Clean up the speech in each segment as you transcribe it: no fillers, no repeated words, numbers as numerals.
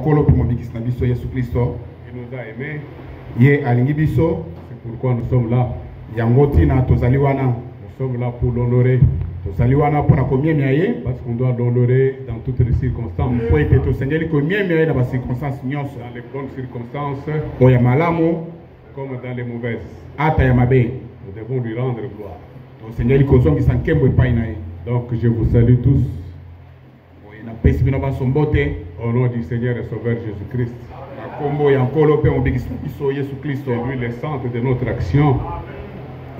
nkolo pe mobikisi na biso Yesu Kristo. Il nous a aimés. Ye alingi biso. C'est pourquoi nous sommes là. Yango tina tozali wana. Nous sommes là pour l'honorer. Tozali wana pona komiemia ye. Parce qu'on doit l'honorer dans toutes les circonstances. Po ete tosengeli komiemia ye na ba circonstances nyonso. Dans les bonnes circonstances. Oya malamu Comme dans les mauvaises. ata ya mabe. Nous devons lui rendre gloire. Tosengeli kozongisa nkembo epai na ye. Donc je vous salue tous. Oya na pesi bino basombote. Au nom du Seigneur et Sauveur Jésus-Christ. Na kombo ya nkolo pe mobikisi na biso Yesu Kristo. C'est lui le centre de notre action.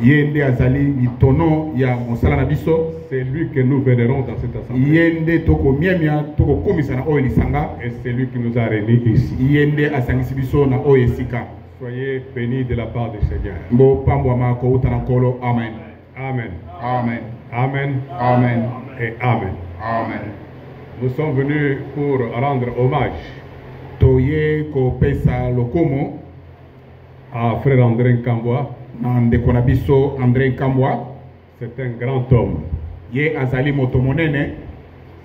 Yende azali mitono ya mosala na biso. C'est lui que nous vénérons dans cette assemblée. Yende toko miemia toko komisa na oyo lisanga. Et c'est lui qui nous a réunis ici. Yende asangisi biso na oyo esika. Soyez bénis de la part du Seigneur. Mbo pambwa mako uta na nkolo. Amen. Amen. Amen. Amen. Amen. Et Amen. Amen. Nous sommes venus pour rendre hommage Toye ko pesa lokomo à frère André Nkambwa. na ndeko na biso André Nkambwa. C'est un grand homme. Ye azali moto monene.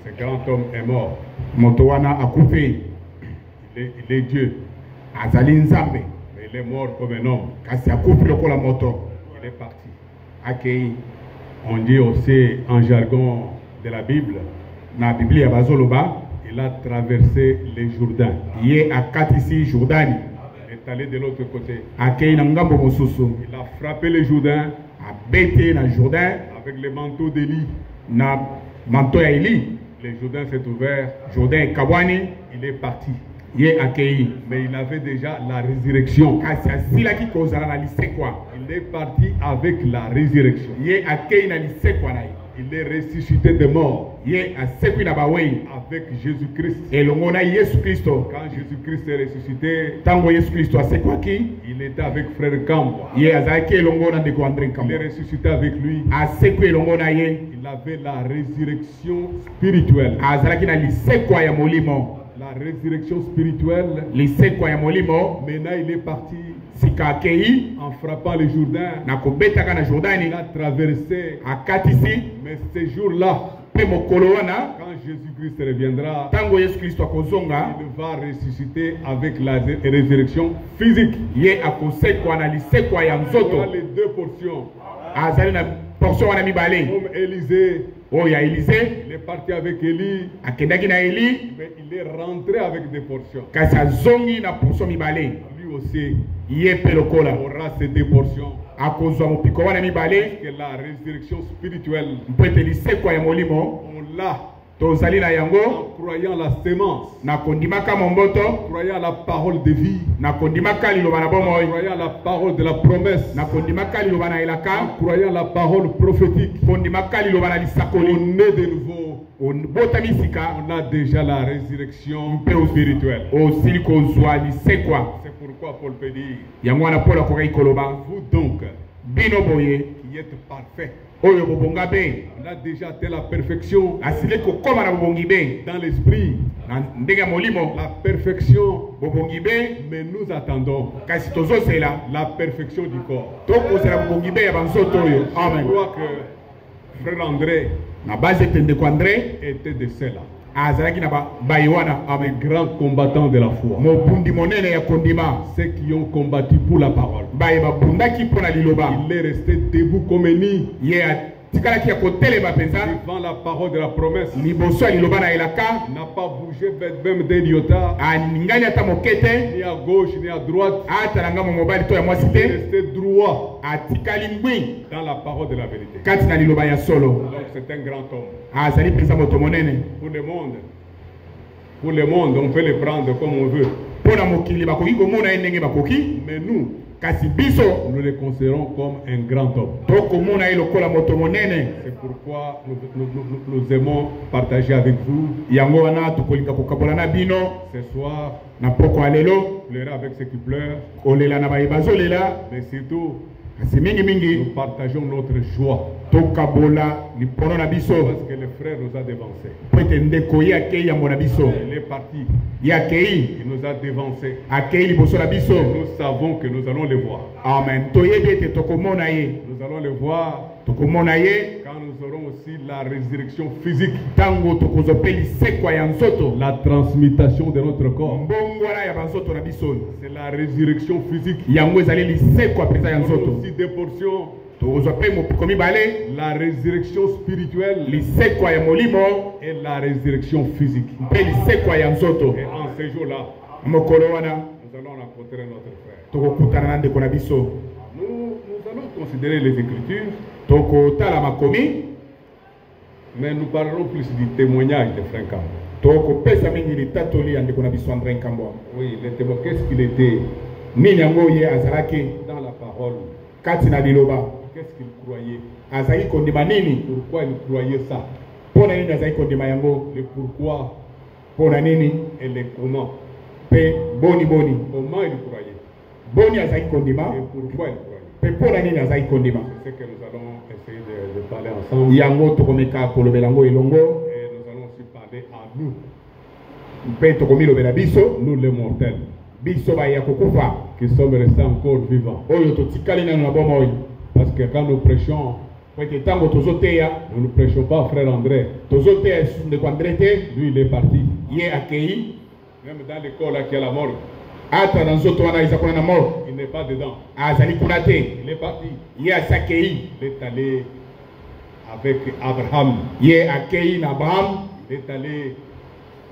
Ce grand homme est mort. Moto wana akufi. Il est Dieu. Azali nzambe. Mais il est mort comme un homme. Kasi akufi lokola moto. Il est parti. Akei. On dit aussi en jargon de la Bible, Na Biblia bazoloba. il a traversé les Jourdains. Ye akatisi Jordani. Il est allé de l'autre côté. Akei na ngambo mosusu. Il a frappé les Jourdains Abete na Jourdain. avec le manteau d'Élie. Na manto ya Eli. Les Jourdains s'est ouvert. Jourdain kabwani. Il est parti. Ye akei. Mais il avait déjà la résurrection. Kasi asilaki kozala na lisekwa. Il est parti avec la résurrection. Ye akei na lisekwa na ye. Il est ressuscité des morts Ye asekwi na bawei. avec Jésus-Christ. Elongo na Yesu Kristo. Quand Jésus-Christ est ressuscité, Tango Yesu Kristo asekwaki. il était avec frère Nkambwa. Ye azalaki elongo na ndeko André Il est Nkambwa. ressuscité avec lui. Asekwi elongo na ye. Il avait la résurrection spirituelle. Azalaki na lisekwa ya molimo. La résurrection spirituelle. Lisekwa ya molimo. Maintenant, il est parti Sika akei. en frappant les Jourdains. Na kobetaka na Jordani. Il a traversé. Akatisi. Mais ce jour-là, Pe mokolo wana. quand Jésus-Christ reviendra, Tango Yesu Kristo akozonga. il va ressusciter avec la résurrection physique. Ye akosekwa na lisekwa ya Il y a nzoto. les deux portions. Azali na portion wana mibale. Comme Élisée, Oyo ya Élysée. il est parti avec Élie, Akendaki na Eli. mais il est rentré avec des portions. Kasi azongi na portion mibale. Lui aussi Ye pe lokola. aura ces deux portions. Akozwa mopiko wana mibale. Que la résurrection spirituelle, Mpo ete lisekwa ya molimo. on l'a Tozali na en yango. croyant la sémence, Na kondimaka momboto. en croyant la parole de vie, Na kondimaka liloba na en bomoi. croyant la parole de la promesse, Na kondimaka liloba na en elaka. croyant la parole prophétique. Kondimaka liloba na lisakoli. On est de nouveau. Botami sika. On a déjà la résurrection spirituelle. Osili kozwa lisekwa. C'est pourquoi Paul peut dire, Yango wana Paul akokaki koloba. vous donc, Bino boye. qui êtes parfaits, Oyo bobonga be. on a déjà atteint la perfection Asili kokoma na bobongi be. dans l'esprit, Na ndenge ya molimo. la perfection, Bobongi be. mais nous attendons Kasi tozosela. la perfection du corps. Tokozela bobongi be ya banzoto oyo. Je Amen. crois que frère André Na base ete ndeko André. était de ceux-là, Azalaki na bayi wana. les Amen. grands combattants de la foi, Mobundi monene ya kondima. ceux qui ont combattu pour la parole. Bayi babundaki mpona liloba. Il est resté debout comme un nid Ye atikalaki ya kotelema penza. devant la parole de la promesse. Liboso ya liloba na elaka. N'a pas bougé même d'un iota, Aningani ata moke te. ni à gauche ni à droite. Atala ngambo mobali to ya mwasi Il est te. resté droit Atikali ngwi dans la parole de la vérité. kati na liloba ya solo. Donc c'est un grand homme. Azali penza moto monene. Pour le monde, on peut le prendre comme on veut. Pona mokili bakoki komona ye ndenge bakoki. Mais nous, Kasi biso nous le considérons comme un grand homme. tokomona ye lokola moto monene. C'est pourquoi nous aimons partager avec vous Yango wana tokolinga kokabola na bino. ce soir, Na poko ya lelo. pleurer avec ceux qui pleurent, Kolela na bayi bazolela. mais surtout, Kasi mingi nous mingi. partageons notre joie Tokabola lipono na biso. parce que le frère nous a dévancés. Po ete ndeko ye akei yambo na biso. Il est parti, Ye akei. il nous a dévancés. Akei liboso na biso. Nous savons que nous allons le voir. Amen. Toyebi ete tokomona ye. Nous allons le voir tokomona ye quand nous aurons aussi la résurrection physique, tango tokozope lisekwa ya nzoto la transmutation de notre corps. mbongwana ya banzoto na biso C'est la résurrection physique. yango ezali lisekwa mpenza ya nzoto Aussi des portions, tokozwa mpe mopiko mibale la résurrection spirituelle lisekwa ya molimo et la résurrection physique. mpe lisekwa ya nzoto Et en ces jours-là, mokolo wana nous allons rencontrer notre frère. tokokutana na ndeko na biso Nous allons considérer les Écritures, tokotala makomi mais nous parlerons plus du témoignage de Frère Kambo. tokopesa mingi litatoli ya ndeko na biso André Nkambwa. Oui, le témoin, qu'est-ce qu'il était nini yango ye azalaki dans la parole? kati na liloba Qu'est-ce qu'il croyait? azalaki kondima nini Pourquoi il croyait ça? mpo na nini azalaki kondima yango Le pourquoi mpo na nini et le comment. mpe boni Comment il croyait boni azalaki kondima et pourquoi il croyait. mpe mpo na nini azalaki kondima C'est ce que nous allons essayer de parler ensemble. yango tokomeka kolobela yango elongo Et nous allons aussi parler à nous, mpe tokomilobela biso nous les mortels, biso baya kokufa qui sommes restés encore vivants. oyo totikali nano na bomoi Parce que quand nous prêchons, po ete ntango tozoteya nous ne prêchons pas frère André. tozoteya lisusu ndeko andre te Lui, il est parti. ye akei Même dans l'école, là, qui est la mort, ata na nzoto wana eza kuna na mort il n'est pas dedans. azali kuna te Il est parti. ye asakei Il est allé avec Abraham. ye akei na abraham Il est allé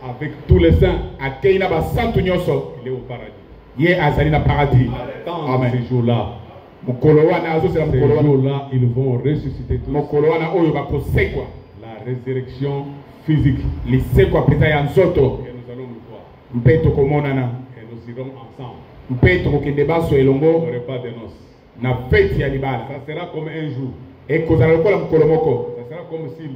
avec tous les saints. akei na basantu nyonso Il est au paradis. ye azali na paradis Dans amen ces jours-là, mokolo wana azozela ces mokolo wana jours-là, ils vont ressusciter tous. mokolo wana oyo bakosekwa La résurrection physique. lisekwa mpenza ya nzoto Et nous allons nous voir. mpe tokomonana Et nous irons ensemble mpe tokokende baso au elongo repas de noces. na feti ya libala Ça sera comme un jour. ekozala lokola mokolo moko Ça sera comme si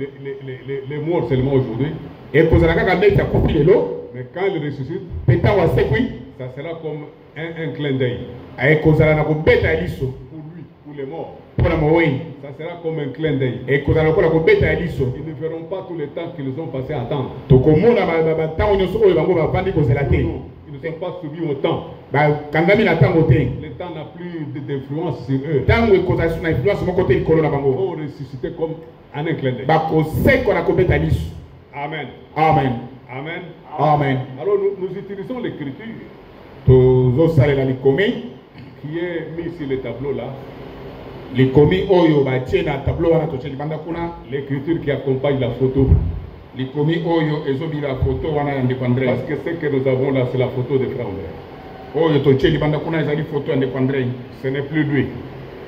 les morts seulement aujourd'hui. ekozala kaka neti akufi lelo Mais quand ils ressuscitent, mpe ntango asekwi ça sera comme un clin d'œil. ekozala na kobeta ya liso Pour lui, pour les morts. mpo na mowei Ça sera comme un clin d'œil. ekozala lokola kobeta ya liso Ils ne verront pas tout le temps qu'ils ont passé à attendre. tokomona bantango nyonso oyo bango bavandi kozela te Non, ils ne sont pas soumis au temps. bakangami na ntango te Le temps n'a plus d'influence sur eux. ntango ekozala su na influence moko te likolo na Ils bango vont ressusciter comme en un clin d'œil. bakosekwa na kobeta liso Amen. amen Amen. amen Alors nous utilisons l'écriture tozosalela likomi qui est mise sur le tableau là. likomi oyo batie na tableau wana totie libanda kuna L'écriture qui accompagne la photo. likomi oyo ezobila foto wana ya ndeko andre Parce que ce que nous avons là, c'est la photo de Frère André. oyo totie libanda kuna ezali foto ya ndeko andre Ce n'est plus lui,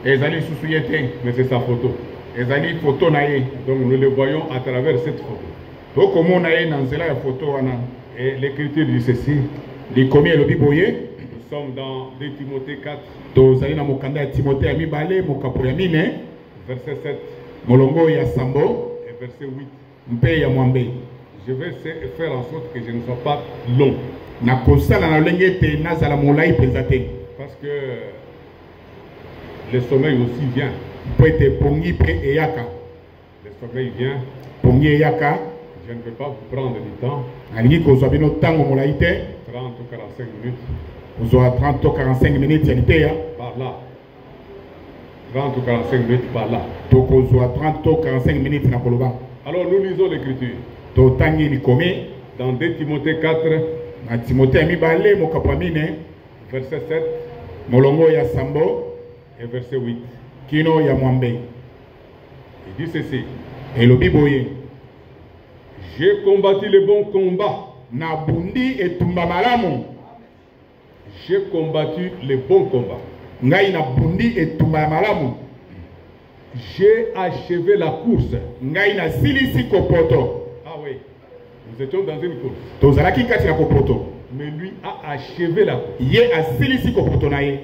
ezali lisusu ye te mais c'est sa photo. ezali foto na ye Donc nous le voyons à travers cette photo. tokomona ye na nzela ya foto wana Et l'écriture dit ceci. likomi elobi boye Nous sommes dans 2 Timothée 4, tozali na mokanda ya timote ya mibale mokapo ya mine verset 7 molongo ya sambo et verset 8. mpe ya mwambe Je vais faire en sorte que je ne sois pas long. nakosala na lolenge ete nazala molai mpenza te Parce que le sommeil aussi vient. mpo ete pongi mpe eyaka Le sommeil vient. pongi eyaka Je ne vais pas vous prendre du temps, nalingi kozwa bino ntango molai te 30 ou 45 minutes, kozwa 30 to 45 minutes ya liteya par là. 30 ou 45 minutes par là. tokozwa 30 to 45 minutes na koloba Alors nous lisons l'écriture. totangi likomi Dans 2 Timothée 4, na timote ya mibale mokapo ya mine verset 7 molongo ya sambo et verset 8. kino ya mwambe Il dit ceci. elobi boye J'ai combattu le bon combat. nabundi etumba malamu J'ai combattu le bon combat. ngai nabundi etumba ya malamu J'ai achevé la course. ngai nasilisi kopoto Ah oui, nous étions dans une course. tozalaki kati na kopoto Mais lui a achevé la course. ye asilisi kopoto na ye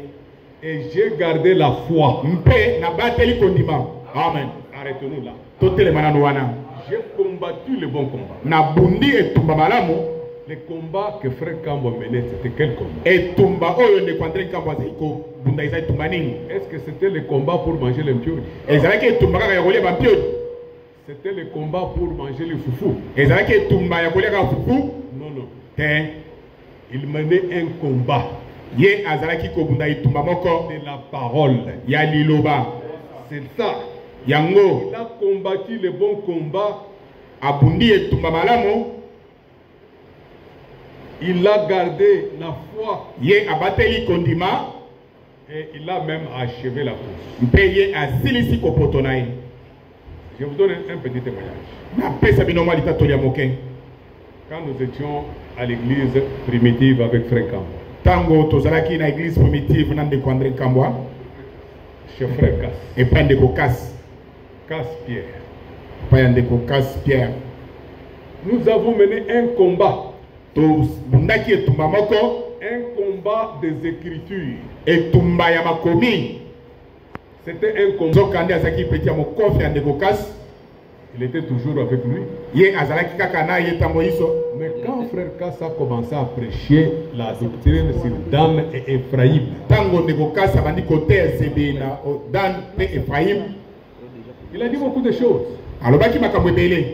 Et j'ai gardé la foi. mpe nabateli kondima amen Arrêtons-nous là. totelema nano wana J'ai combattu le bon combat. nabundi etumba malamu Le combat que Frère Kambo menait, c'était quel combat? etumba oyo ndeko andre nkambo azali kobunda eza etumba nini Est-ce que c'était le combat pour manger les pions? ezalaki etumba kaka ya kolia bampioni C'était le combat pour manger les foufous? ezalaki etumba ya kolia kaka fufu Non, non. te Il menait un combat ye azalaki kobunda etumba moko de la parole. ya liloba C'est ça Yango. Il a combattu le bon combat. Abundi etumba malamu. Il a gardé la foi. Ye abateli kondima. Et il a même achevé la course. Mpeye asilisi kopotonaye. Je vous donne un petit témoignage. Na pesa binoma litatolia moke. Quand nous étions à l'église primitive avec Frère Kambwa. Tango tozalaki na église primitive nande ko André Kambwa. Chez Frère Cass. Et pas de Cass. Cass Pierre. Pas de Cass Pierre. Nous avons mené un combat. Bundaki etumba moko. Un combat des Écritures. Etumba ya makomi. C'était un combat. Zokande azaki peti ya mokofi ande ko Cass. Il était toujours avec lui. Ye azalaki kaka na ye tango iso. Mais quand Frère Cass a commencé à prêcher la doctrine sur Dan et Ephraïm, tango ndeko Cass abandi kote zebe na Dan pe Ephraïm, il a dit beaucoup de choses. alobaki makambo ebele.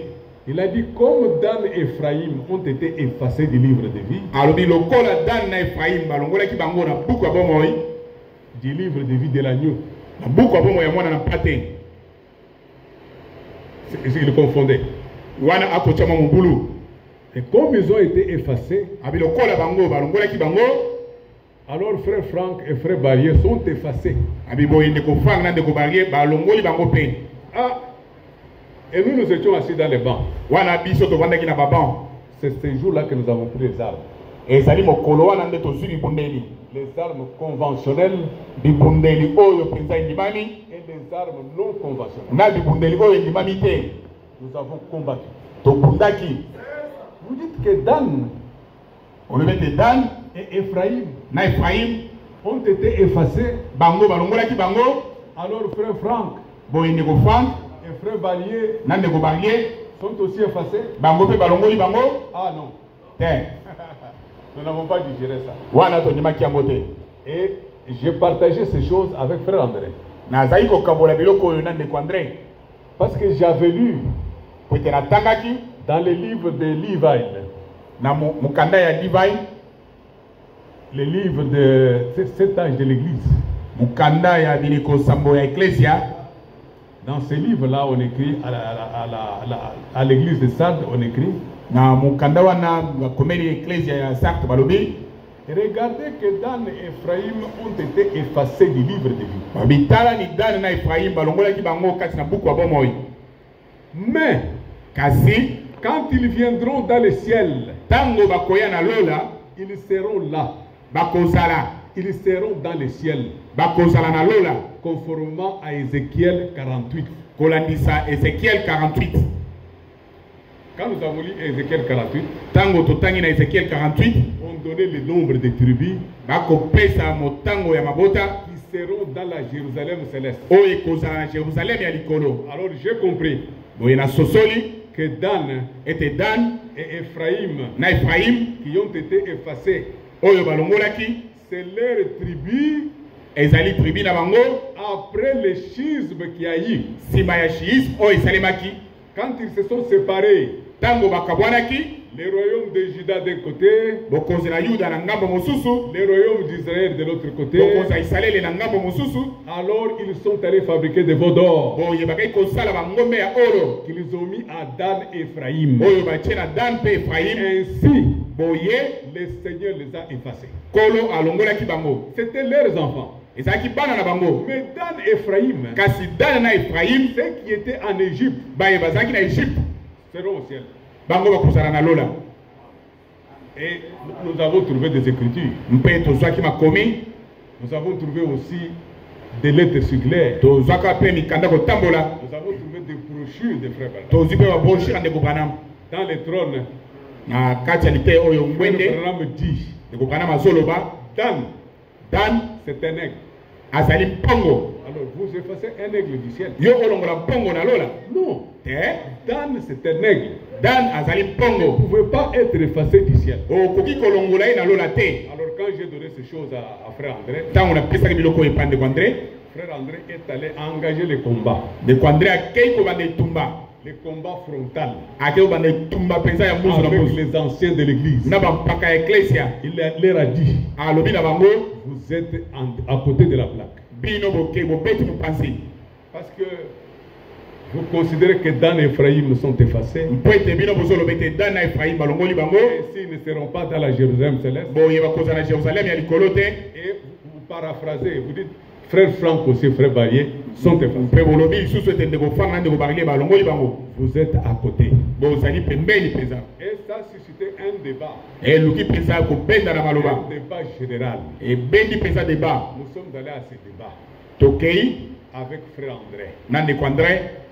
Il a dit comme Dan et Ephraïm ont été effacés du livre de vie. Alobi lokola Dan na Ephraïm balongolaki bango na buku ya bomoi, du livre de vie de l'agneau. Na buku ya bomoi ya mwana na pate. Il confondait. Wana akochama mubulu. Et comme ils ont été effacés, abilokola bango balongolaki bango, alors Frère Franck et Frère Barrier sont effacés. Abiboye ndeko Franck na ndeko Barrier balongoli bango pe. Ah, et nous étions assis dans les bancs. Wana biso to vandaki na baban. C'est ce jour-là que nous avons pris les armes. Et zali mokolo wana nde to zuri bundeli. Les armes conventionnelles, bibundeli oyo penza indimani, et les armes non conventionnelles. Na bibundeli oyo indimani te. Nous avons combattu. To bundaki. Vous dites que Dan, on le met de Dan et Ephraïm, na Ephraïm ont été effacés. Bango balongolaki bango. Alors Frère Franck boye ndeko Franck et Frère Barrier na ndeko Barrier sont aussi effacés. Bango pe balongoli bango. Ah non. Nous n'avons pas digéré ça. Wana to ndimaki yango te. Et j'ai partagé ces choses avec Frère André. Na zai ko kabola biloko oyo na ndeko André. Parce que j'avais lu dans le livre de Levi, le livre de cet âge de l'église. Dans ce livre-là, on écrit à l'église de Sardes, on écrit. Et regardez que Dan et Ephraïm ont été effacés du livre de vie. Mais quand ils viendront dans le ciel, ils seront là. Ils seront dans le ciel. Conformément à Ézéchiel 48. Quand nous avons lu Ézéchiel 48, on donnait le nombre de tribus qui seront dans la Jérusalem céleste. Alors j'ai compris que Dan et Ephraïm qui ont été effacés, c'est leur tribu après le schisme qui a eu. Quand ils se sont séparés, le royaume de Juda d'un côté, le royaume d'Israël de l'autre côté, alors ils sont allés fabriquer des veaux d'or qu'ils ont mis à Dan et Ephraïm. Ainsi, le Seigneur les a effacés. C'était leurs enfants. Mais Dan et Ephraïm, ceux qui étaient en Égypte, seront au ciel. Et nous avons trouvé des écritures. Nous avons trouvé aussi des lettres circulaires. Nous avons trouvé des brochures de Frère Branham. Dans les trônes, Frère Branham dit Dan, c'est un aigle. Alors vous effacez un aigle du ciel. Non. Dan, c'est un aigle. Ne pouvait pas être effacé du ciel. Alors quand j'ai donné ces choses à Frère André, Frère André est allé engager les combats. Le combat frontal avec les anciens de l'église. Il leur a dit, vous êtes à côté de la plaque. Parce que Vous considérez que Dan et Ephraïm sont effacés? Et s'ils ne seront pas dans la Jérusalem céleste? Et vous paraphrasez, vous dites, frère Franck aussi, frère Barrier, sont effacés. Vous êtes à côté. Et ça a suscité un débat. Un débat général. Nous sommes allés à ce débat avec frère André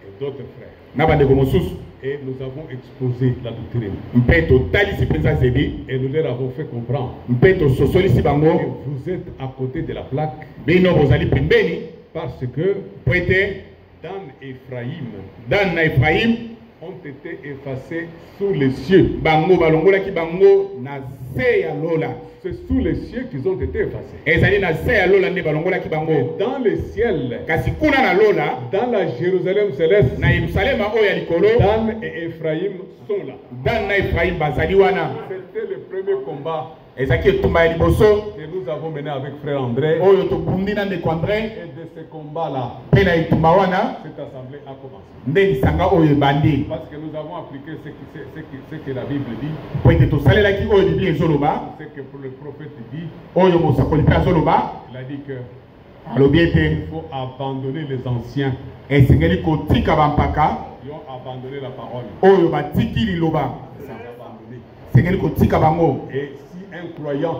et d'autres frères. Et nous avons exposé la doctrine. Et nous leur avons fait comprendre que vous êtes à côté de la plaque. Parce que Dan et Ephraïm ont été effacés sous les cieux. C'est sous les cieux qu'ils ont été effacés. Et dans le ciel, dans la Jérusalem céleste, Dan et Ephraïm sont là. C'était le premier combat que nous avons mené avec frère André. Et de ce combat-là, cette assemblée a commencé. Parce que nous avons appliqué ce que la Bible dit. Ce que pour le prophète dit. Il a dit que il faut abandonner les anciens. Ils ont abandonné la parole. Et si un croyant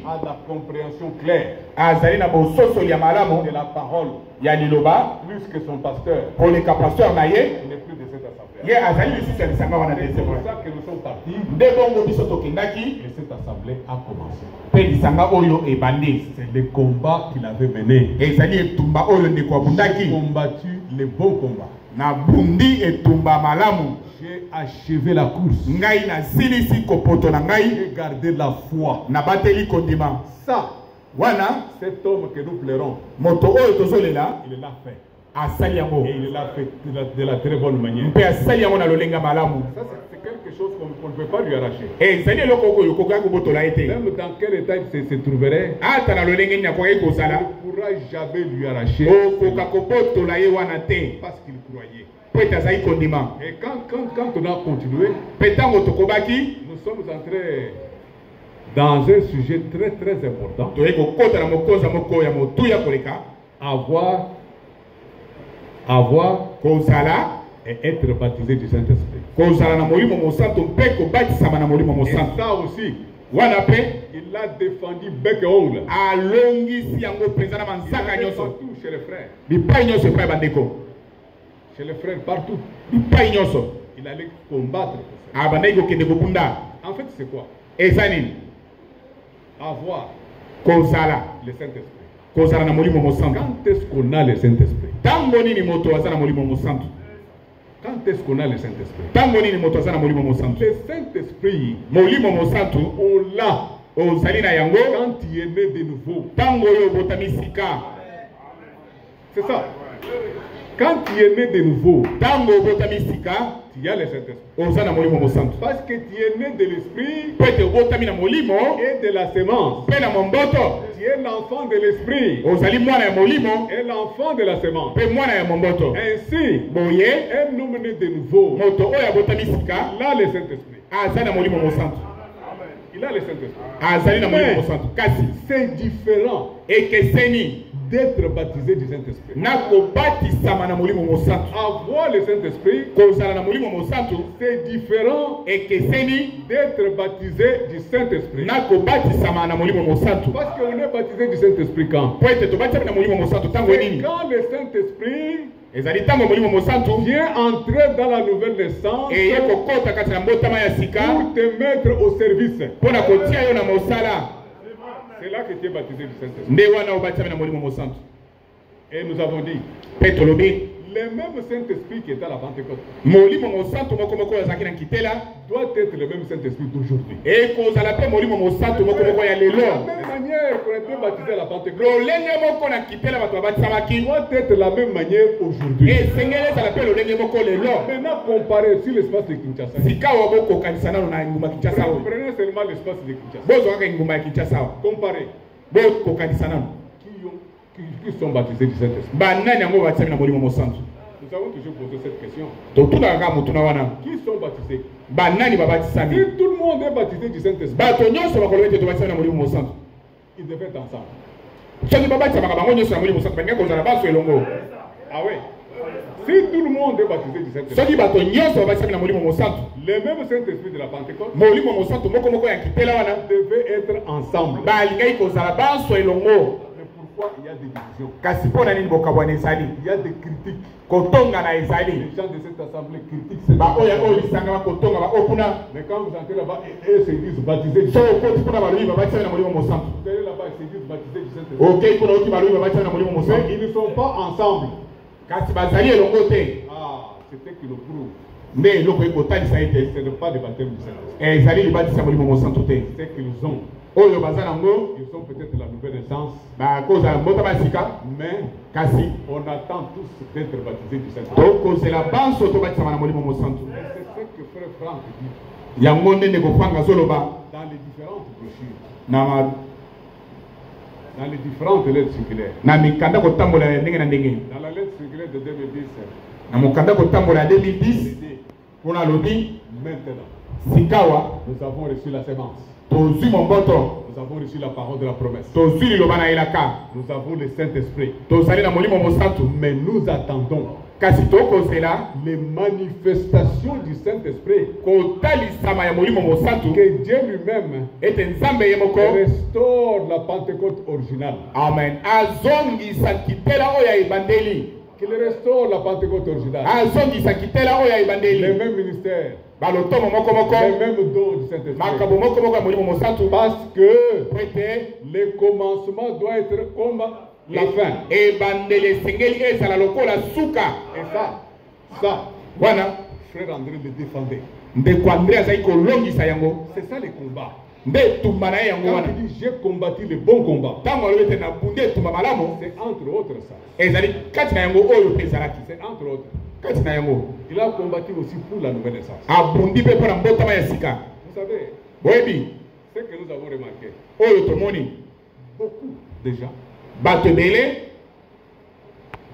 a la compréhension claire de la parole plus que son pasteur, il n'est plus de cette assemblée. C'est pour ça que nous sommes partis et cette assemblée a commencé. C'est le combat qu'il avait mené. J'ai combattu le bon combat. J'ai achevé la course. J'ai gardé la foi. Ça, cet homme que nous pleurons, il l'a fait. Et il l'a fait de la très bonne manière. Ça, c'est quelque chose qu'on ne peut pas lui arracher. Même dans quel état il se trouverait, on ne pourra jamais lui arracher. Parce qu'il croyait. Et quand on a continué, nous sommes entrés dans un sujet très très important. Avoir et être baptisé du Saint-Esprit. Et ça aussi, il a défendu bec et ongle. Il a partout chez les frères. Chez les frères partout. Il allait combattre. En fait, c'est quoi? Avoir le Saint-Esprit. Quand est-ce qu'on a le Saint-Esprit? Quand est-ce qu'on a le Saint-Esprit? Le Saint-Esprit, on l'a quand il est né de nouveau. C'est ça. Quand tu es né de nouveau, tu as le Saint-Esprit. Parce que tu es né de l'Esprit et de la semence. Tu es l'enfant de l'Esprit et l'enfant de la semence. Ainsi, un homme né de nouveau, il a le Saint-Esprit. Il a le Saint-Esprit. Mais c'est différent d'être baptisé du Saint-Esprit. Avoir le Saint-Esprit, c'est différent d'être baptisé du Saint-Esprit. Parce qu'on est baptisé du Saint-Esprit quand? Quand le Saint-Esprit vient entrer dans la nouvelle naissance pour te mettre au service. C'est là que tu es baptisé du Saint-Esprit. Et nous avons dit, le même Saint-Esprit qui est à la Pentecôte doit être le même Saint-Esprit d'aujourd'hui. De la même manière qu'on a été baptisé à la Pentecôte doit être la même manière aujourd'hui. Maintenant, comparez sur l'espace de Kinshasa. Prenez seulement l'espace de Kinshasa. Comparez. Qui sont baptisés du Saint-Esprit? Nous avons toujours posé cette question. Qui sont baptisés? Si tout le monde est baptisé du Saint-Esprit, ils devaient être ensemble. Ah oui. Si tout le monde est baptisé du Saint-Esprit, les mêmes Saint-Esprit de la Pentecôte devaient être ensemble. Mais pourquoi il y a des divisions? Il y a des critiques. Les gens de cette assemblée critiquent cette assemblée. Mais quand vous entrez là-bas, ils se disent baptisés du Saint-Esprit. Vous allez là-bas, ils se disent baptisés du Saint-Esprit. Mais ils ne sont pas ensemble. Ah, c'était qu'il le prouve. Ce n'est pas des baptêmes du Saint-Esprit. C'est qu'ils ont. Ils ont peut-être la nouvelle naissance. Mais on attend tous d'être baptisés du Saint-Esprit. C'est ce que Frère Franck dit. Dans les différentes brochures. Dans les différentes lettres circulaires. Dans la lettre circulaire de 2010. Maintenant, nous avons reçu la sémence. Nous avons reçu la parole de la promesse. Nous avons le Saint-Esprit. Mais nous attendons les manifestations du Saint-Esprit. Que Dieu lui-même restaure la Pentecôte originale. Amen. Qu'il restaure la Pentecôte originale. Les mêmes ministères. Les mêmes dons du Saint-Esprit. Parce que le commencement doit être comme la fin. Et ça, Frère André le défendait. C'est ça les combats. Quand il dit j'ai combattu le bon combat, c'est entre autres ça. C'est entre autres. Il a combattu aussi pour la nouvelle naissance. Vous savez, ce que nous avons remarqué, beaucoup de gens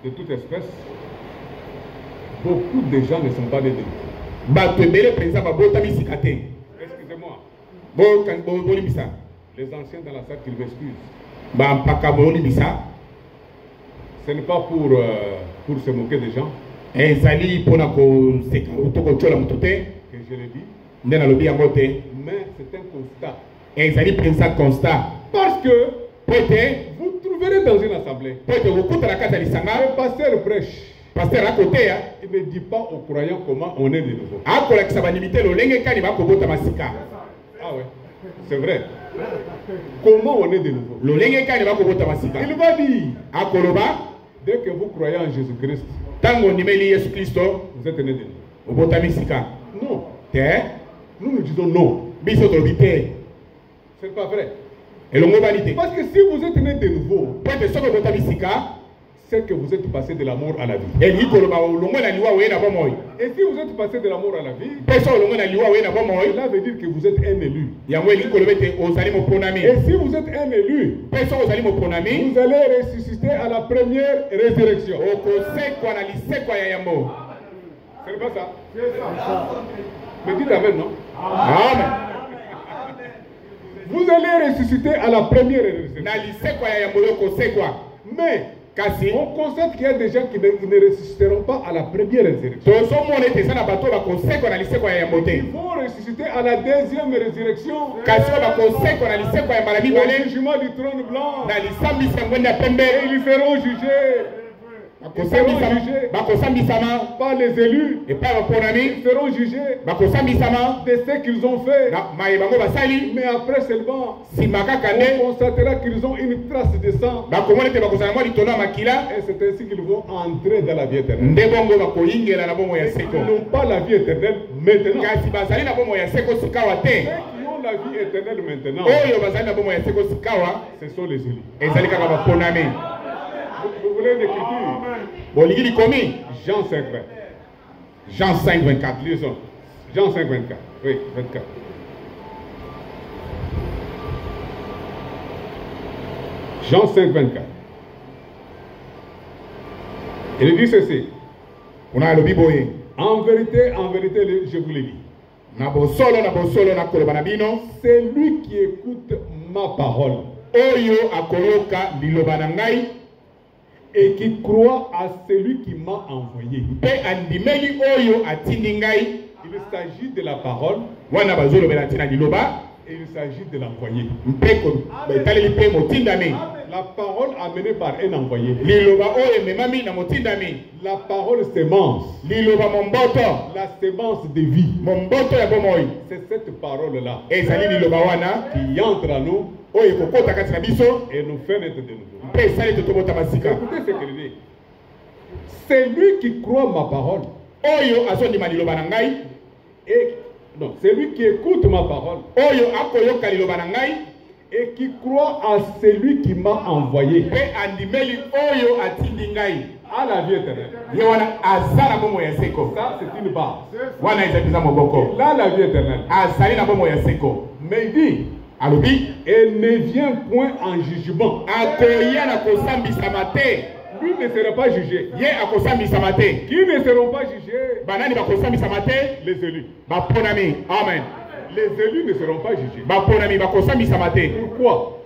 de toute espèce, beaucoup de gens ne sont pas nés de Excusez-moi. Les anciens dans la salle qu'ils m'excusent. Ce n'est pas pour se moquer des gens que je le dis. Mais c'est un constat. Parce que vous trouverez dans une assemblée le pasteur prêche. Il ne dit pas aux croyants comment on est de nouveau. Ah ouais, c'est vrai. Comment on est de nouveau? Il va dire, dès que vous croyez en Jésus-Christ, vous êtes né de nouveau. Non. Nous nous disons non. C'est pas vrai. Parce que si vous êtes né de nouveau, c'est que vous êtes passé de la mort à la vie. Et si vous êtes passé de la mort à la vie, cela veut dire que vous êtes un élu. Et si vous êtes un élu, vous allez ressusciter à la première résurrection. C'est pas ça? Mais dites amen, non? Amen. Vous allez ressusciter à la première résurrection. Mais on constate qu'il y a des gens qui ne ressusciteront pas à la première résurrection. Ils vont ressusciter à la deuxième résurrection. Au jugement du trône blanc. Et ils seront jugés. Ils seront jugés par les élus. Ils seront jugés de ce qu'ils ont fait. Mais après seulement, on constatera qu'ils ont une trace de sang. Et c'est ainsi qu'ils vont entrer dans la vie éternelle. Ils n'ont pas la vie éternelle maintenant. Ceux qui ont la vie éternelle maintenant, ce sont les élus. Vous voulez l'écriture? Jean 5, 20. Jean 5, 24. Lisons. Jean 5, 24. Oui, 24. Jean 5, 24. Il dit ceci. En vérité, je vous le dis. C'est lui qui écoute ma parole et qui croit à celui qui m'a envoyé. Il s'agit de la parole et il s'agit de l'envoyé. La parole amenée par un envoyé. La parole sémence. La sémence de vie. C'est cette parole-là qui entre à nous et nous fait naître de nouveau. Écoutez ce qu'il dit. C'est lui qui croit ma parole. C'est lui qui écoute ma parole et qui croit à celui qui m'a envoyé à la vie éternelle. Ça, c'est une base. Là, la vie éternelle. Mais il dit, elle ne vient point en jugement. Lui ne sera pas jugé. Qui ne seront pas jugés? Les élus. Amen. Les élus ne seront pas jugés. Pourquoi?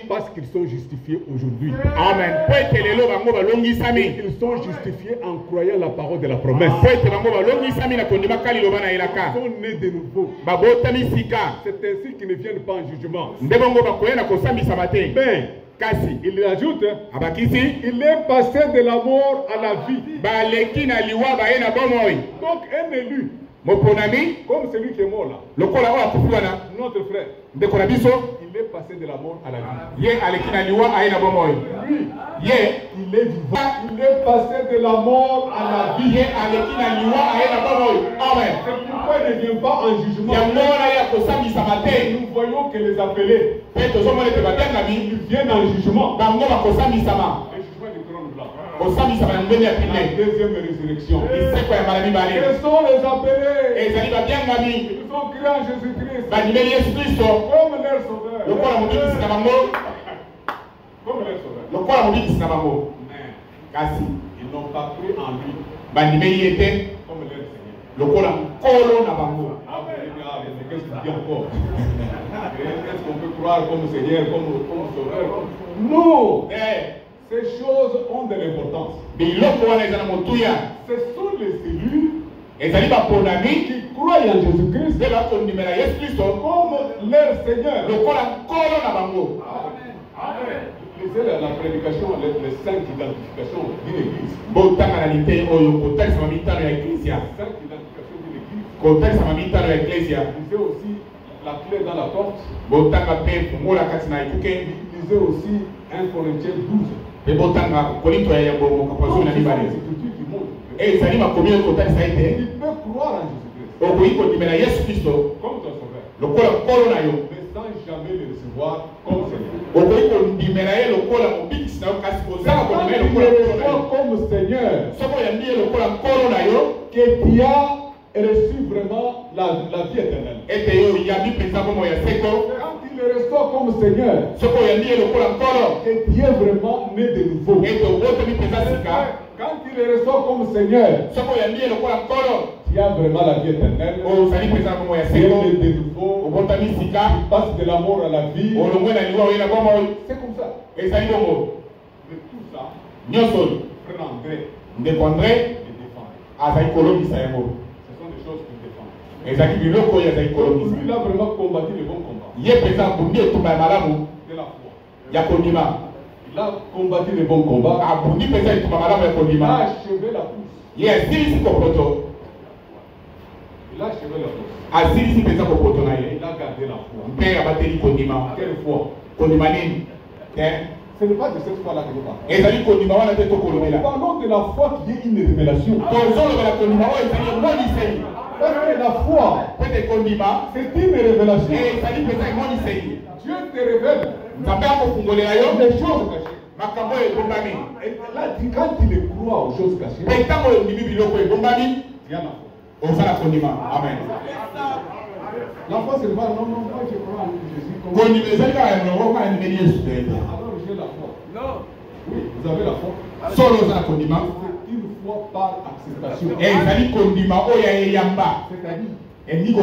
Parce qu'ils sont justifiés aujourd'hui. Amen. Ils sont justifiés en croyant la parole de la promesse. Ils sont nés de nouveau. C'est ainsi qu'ils ne viennent pas en jugement. Mais il ajoute, il est passé de la mort à la vie. Donc un élu, comme celui qui est mort là, notre frère, il est passé de la mort à la vie. Lui, il est vivant. Il est passé de la mort à la vie. C'est pourquoi il ne vient pas en jugement. Nous voyons que les appelés, ils viennent en jugement. Le jugement du trône blanc. La deuxième résurrection. Quels sont les appelés? Ils ont crié en Jésus-Christ comme leur sauveur. Comme leur sauveur. Mais ils n'ont pas cru en lui comme leur Seigneur. Qu'est-ce qu'il dit encore? Est-ce qu'on peut croire comme Seigneur, comme sauveur? Non! Ces choses ont de l'importance. Ce sont les élus qui croient en Jésus-Christ comme leur Seigneur. Amen. Lisez la prédication, les 5 identifications d'une église. 5 identifications d'une église. Lisez aussi la clé dans la porte. Lisez aussi 1 Corinthiens 12. Il peut croire en Jésus-Christ comme ton sauveur, mais sans jamais le recevoir comme Seigneur. Comme Seigneur, que tu as reçu vraiment la vie éternelle. Quand il le reçoit comme Seigneur, que tu es vraiment né de nouveau. Quand il le reçoit comme Seigneur, tu as vraiment la vie éternelle. Tu es né de nouveau. Tu passes de la mort à la vie. C'est comme ça. Mais tout ça, frère André, le défend. Ce sont des choses qu'il défend. Lui, il a vraiment combattu le bon combat. De la foi. Il a combattu le bon combat. Il a achevé la course. Il a achevé la course. Il a gardé la foi. Quelle foi? Ce n'est pas de cette foi-là que nous parlons. Nous parlons de la foi qui est une révélation. Parce que la foi, c'est une révélation. Dieu te révèle des choses cachées. Et là, quand il croit aux choses cachées, il y a la foi. Amen. La foi, c'est pas non, moi je crois en Jésus. Alors j'ai la foi. Non. Oui, vous avez la foi. C'est une foi foi par acceptation. ezali kondima oyo eyamba. C'est-à-dire,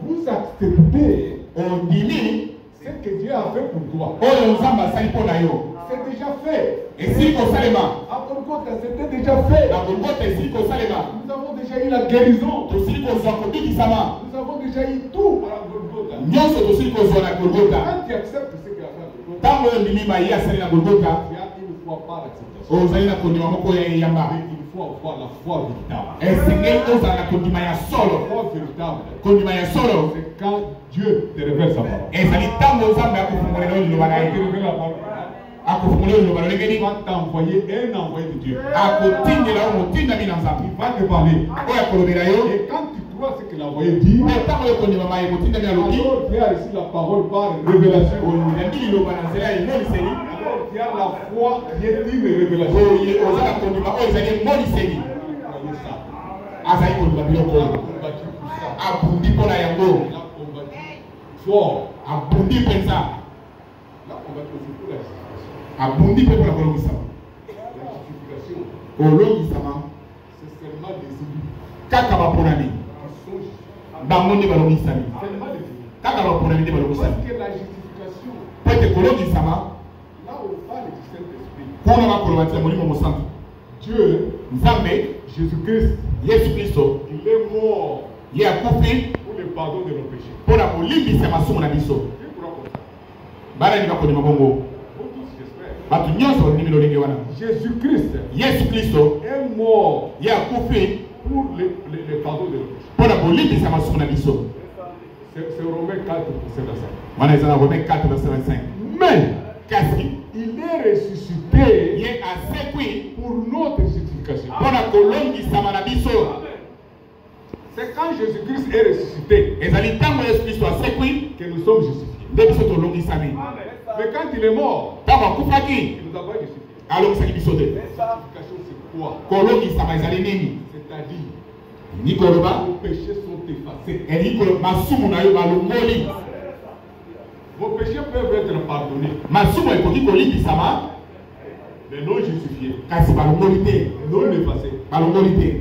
vous acceptez ondimi ce que Dieu a fait pour toi. oyo nzambe asali mpo na yo. C'est déjà fait. esili kosalema. À Golgotha, c'était déjà fait. na Golgotha esili kosalema. Nous avons déjà eu la guérison. tosili kozwa kobikisama. Nous avons déjà eu tout à Golgotha. nyonso tosili kozwa na Golgotha. Quand tu acceptes ce qu'il a fait à Golgotha, ntango oyo ondimi maye asali na Golgotha tu as une foi par acceptation. ozali na kondima moko oyo eyamba. Mais il faut avoir la foi véritable. esengeli ozala na kondima ya La solo. foi véritable, kondima ya solo c'est quand Dieu te révèle sa parole. ezali ntango nzambe akofungolela oyo liloba na Quand ye. il te révèle la parole, akofungolela oyo liloba lolenge il nini. va t'envoyer un envoyé de Dieu. akotindela oyo motindami na nzambe Il va te parler. oyo akolobela yo. Et quand tu crois ce que l'envoyé dit, me ntango oyo kondima maye motindami alobi alors tu as reçu la parole par révélation. oyambi liloba na nzela ya emoniseli. Alors tu as la foi qui est une révélation. oye oza na kondima oyo ezali emoniseli. Croyez ça. azali kondima biloko Il a oyo combattu pour ça. abundi mpo na yango. Il a combattu fort. abundi mpenza. Il a combattu aussi pour la justification. abundi mpe mpo na kolongisama. La justification, kolongisama c'est seulement des élus kaka baponami qui sont justifiés. bango nde balongisami. Seulement des élus. kaka baponami nde balongisami. Parce que la justification, po ete kolongisama là où on parle du Saint-Esprit, kuna bakoloba tina molimo mosantu. Dieu, nzambe Jésus-Christ, yesu kristo il est mort ye akufi pour le pardon de nos péchés. mpo na kolimbisa masumu na biso. Qui pourra comme ça? banani bakondima bongo. Vous tous, j'espère. bato nyonso balingimi lolenge wana. Jésus-Christ yesu kristo est mort ye akufi pour le pardon de nos péchés. mpo na kolimbisa masumu na biso. C'est Romains 4, verset 25. wana eza na Romains 4 verset 25. Mais kasi il est ressuscité ye asekwi pour notre justification. mpo na kolongisama na biso. C'est quand Jésus-Christ est ressuscité ezali ntango yesu kristo asekwi que nous sommes justifiés. nde biso tolongisami. Mais quand il est mort, ntango akufaki il nous a pas justifiés. alongisaki biso te. Justification, c'est quoi? kolongisama ezali nini. C'est-à-dire, elingi koloba vos péchés sont effacés. elingi koloba masumu na yo balongoli. Vos péchés peuvent être pardonnés, masumu ekoki kolimbisama mais non justifiés, kasi balongoli te. non effacés. balongoli te.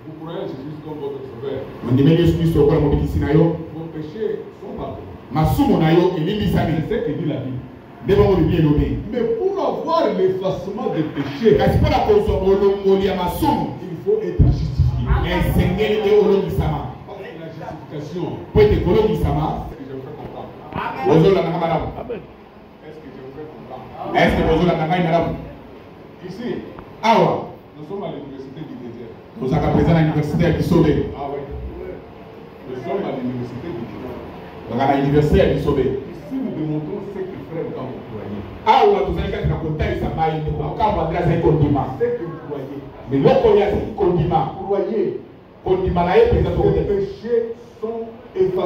Vous croyez en Jésus comme votre sauveur. ondimeli yesu kristo lokola mobikisi na yo. Vos péchés sont pardonnés. masumu na yo elimbisami. C'est ce que dit la Bible. nde bongo bibi elobi. Mais pour avoir l'effacement des péchés, kasi mpo na kozwa bolongoli ya masumu il faut être justifié. esengeli te olongisama. Parce que la justification, po ete kolongisama c'est que je vous fais comprendre. ozolanda nga malamu. Est-ce que je vous fais comprendre? eske ozolanda ngai malamu. Ici, awa nous sommes à l'université du désert. tozalaka mpenza na université ya bisobe. Ah oui. Nous sommes à l'université du désert. tozalaka na université ya bisobe. Ici, nous démontrons ce que frère quand vous croyez. awa tozali kati na kotalisa mai ndeko makambo andre azali kondima. Ce que vous croyez. biloko oyo azali kondima. Croyez. kondima na ye mpenza Les tokote. péchés sont effacés.